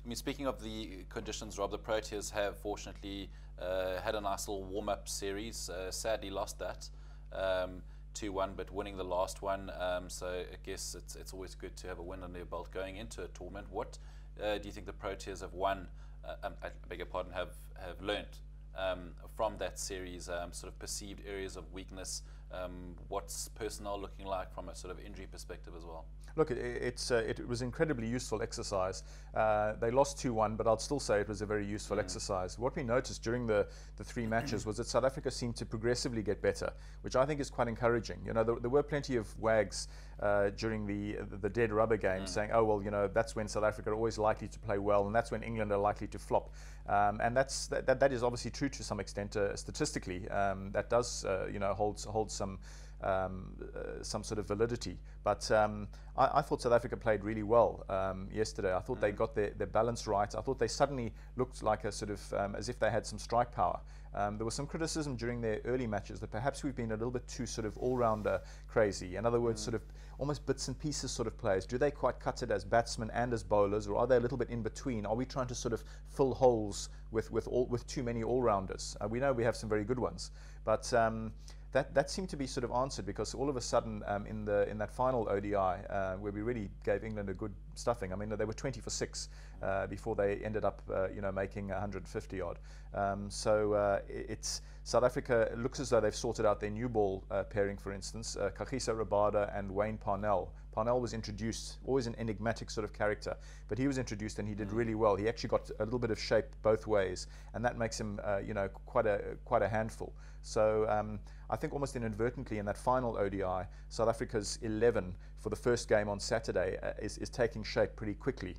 I mean, speaking of the conditions, Rob, the Proteas have fortunately had a nice little warm-up series. Sadly lost that 2-1, but winning the last one. So I guess it's always good to have a win under your belt going into a tournament. What do you think the Proteas have won? I beg your pardon, have learnt from that series? Sort of perceived areas of weakness. What's personnel looking like from a sort of injury perspective as well? Look, it was incredibly useful exercise. They lost 2-1, but I'd still say it was a very useful exercise. What we noticed during the three matches was that South Africa seemed to progressively get better, which I think is quite encouraging. You know, there were plenty of wags during the dead rubber game saying, oh, well, you know, that's when South Africa are always likely to play well, and that's when England are likely to flop. And that is obviously true to some extent statistically. That does, you know, hold some sort of validity. But I thought South Africa played really well yesterday. I thought they got their balance right. I thought they suddenly looked like a sort of as if they had some strike power. There was some criticism during their early matches that perhaps we've been a little bit too sort of all-rounder crazy. In other words, sort of almost bits and pieces sort of players. Do they quite cut it as batsmen and as bowlers, or are they a little bit in between? Are we trying to sort of fill holes with too many all-rounders? We know we have some very good ones, but that seemed to be sort of answered, because all of a sudden in that final ODI where we really gave England a good stuffing. I mean, they were 20 for 6 before they ended up you know, making 150 odd. So it's South Africa. It looks as though they've sorted out their new ball pairing, for instance, Kagiso Rabada and Wayne Parnell. Parnell was introduced, always an enigmatic sort of character, but he was introduced and he did really well. He actually got a little bit of shape both ways, and that makes him you know, quite a handful. So I think almost inadvertently in that final ODI, South Africa's 11 for the first game on Saturday is taking shape pretty quickly.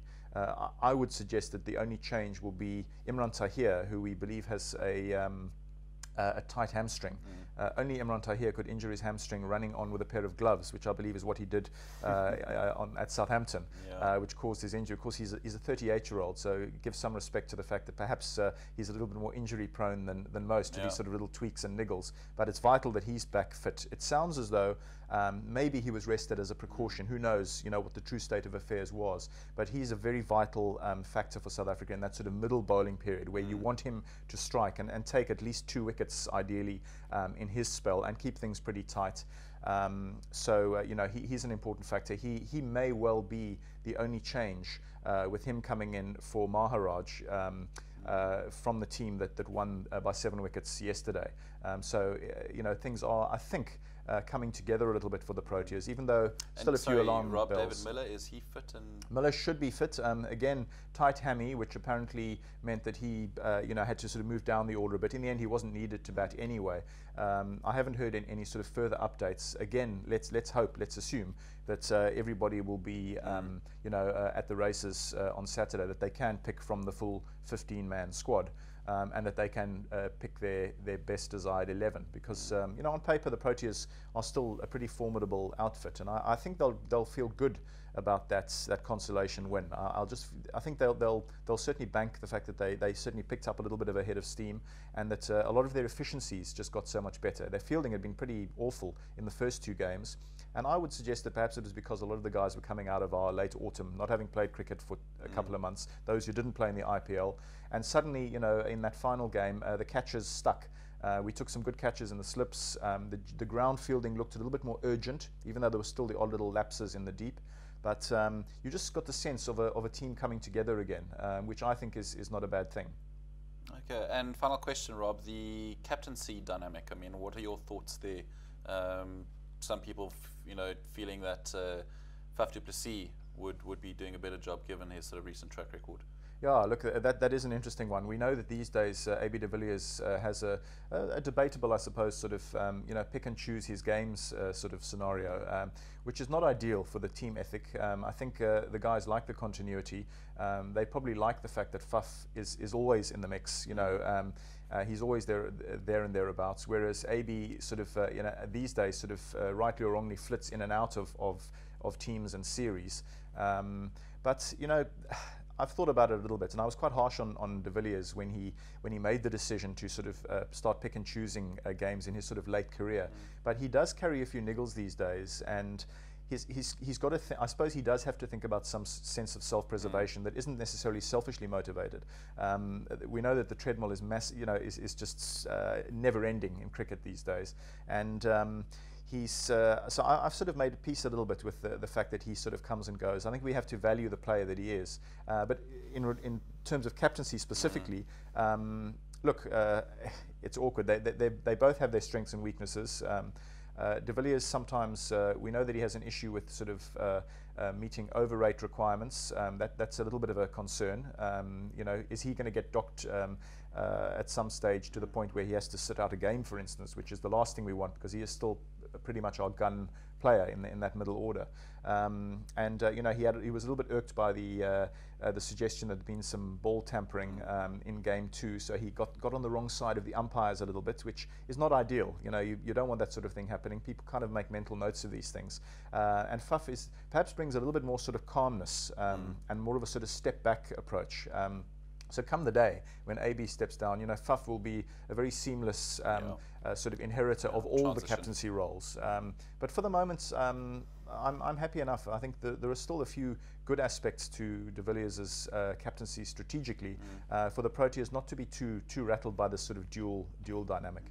I would suggest that the only change will be Imran Tahir, who we believe has a tight hamstring. Only Imran Tahir could injure his hamstring running on with a pair of gloves, which I believe is what he did at Southampton, which caused his injury. Of course, he's a 38-year-old, so give some respect to the fact that perhaps he's a little bit more injury prone than most to these sort of little tweaks and niggles. But it's vital that he's back fit. It sounds as though maybe he was rested as a precaution. Who knows, you know, what the true state of affairs was. But he's a very vital factor for South Africa in that sort of middle bowling period where you want him to strike and take at least 2 wickets ideally in his spell and keep things pretty tight. So you know, he's an important factor. He may well be the only change with him coming in for Maharaj from the team that won by 7 wickets yesterday. So you know, things are, I think, coming together a little bit for the Proteas, even though still a few alarm Rob, bells. David Miller, is he fit? And Miller should be fit. Again, tight hammy, which apparently meant that he, you know, had to sort of move down the order a bit. In the end, he wasn't needed to bat anyway. I haven't heard any sort of further updates. Again, let's hope, let's assume that everybody will be, you know, at the races on Saturday, that they can pick from the full 15-man squad. And that they can pick their best desired 11, because you know, on paper the Proteas are still a pretty formidable outfit, and I think they'll feel good about that consolation win. I think they'll certainly bank the fact that they certainly picked up a little bit of a head of steam, and that a lot of their efficiencies just got so much better. Their fielding had been pretty awful in the first 2 games. And I would suggest that perhaps it was because a lot of the guys were coming out of our late autumn, not having played cricket for a couple of months, those who didn't play in the IPL. And suddenly, you know, in that final game, the catches stuck. We took some good catches in the slips. The ground fielding looked a little bit more urgent, even though there were still the odd little lapses in the deep. But you just got the sense of a team coming together again, which I think is not a bad thing. Okay, and final question, Rob, the captaincy dynamic. I mean, what are your thoughts there? Some people, you know, feeling that Faf du Plessis would be doing a better job given his sort of recent track record. Yeah, look, that is an interesting one. We know that these days AB de Villiers has a debatable, I suppose, sort of you know, pick and choose his games sort of scenario, which is not ideal for the team ethic. I think the guys like the continuity. They probably like the fact that Faf is always in the mix. You know, he's always there and thereabouts. Whereas AB sort of you know, these days sort of rightly or wrongly flits in and out of teams and series. But you know, I've thought about it a little bit, and I was quite harsh on de Villiers when he made the decision to sort of start pick and choosing games in his sort of late career. But he does carry a few niggles these days, and he's got to. I suppose he does have to think about some sense of self-preservation that isn't necessarily selfishly motivated. We know that the treadmill is is just never-ending in cricket these days, and so I've sort of made peace a little bit with the fact that he sort of comes and goes. I think we have to value the player that he is, but in terms of captaincy specifically, look, it's awkward. They both have their strengths and weaknesses. De Villiers sometimes, we know that he has an issue with sort of meeting overrate requirements. That's a little bit of a concern. Is he going to get docked at some stage to the point where he has to sit out a game, for instance, which is the last thing we want, because he is still pretty much our gun player in that middle order. He was a little bit irked by the suggestion that there'd been some ball tampering in game 2, so he got on the wrong side of the umpires a little bit, which is not ideal. You don't want that sort of thing happening. People kind of make mental notes of these things, and Faf perhaps brings a little bit more sort of calmness and more of a sort of step back approach. So come the day when AB steps down, Faf will be a very seamless sort of inheritor of all the captaincy roles. But for the moment, I'm happy enough. I think there are still a few good aspects to de Villiers' captaincy strategically for the Proteas not to be too rattled by this sort of dual dynamic.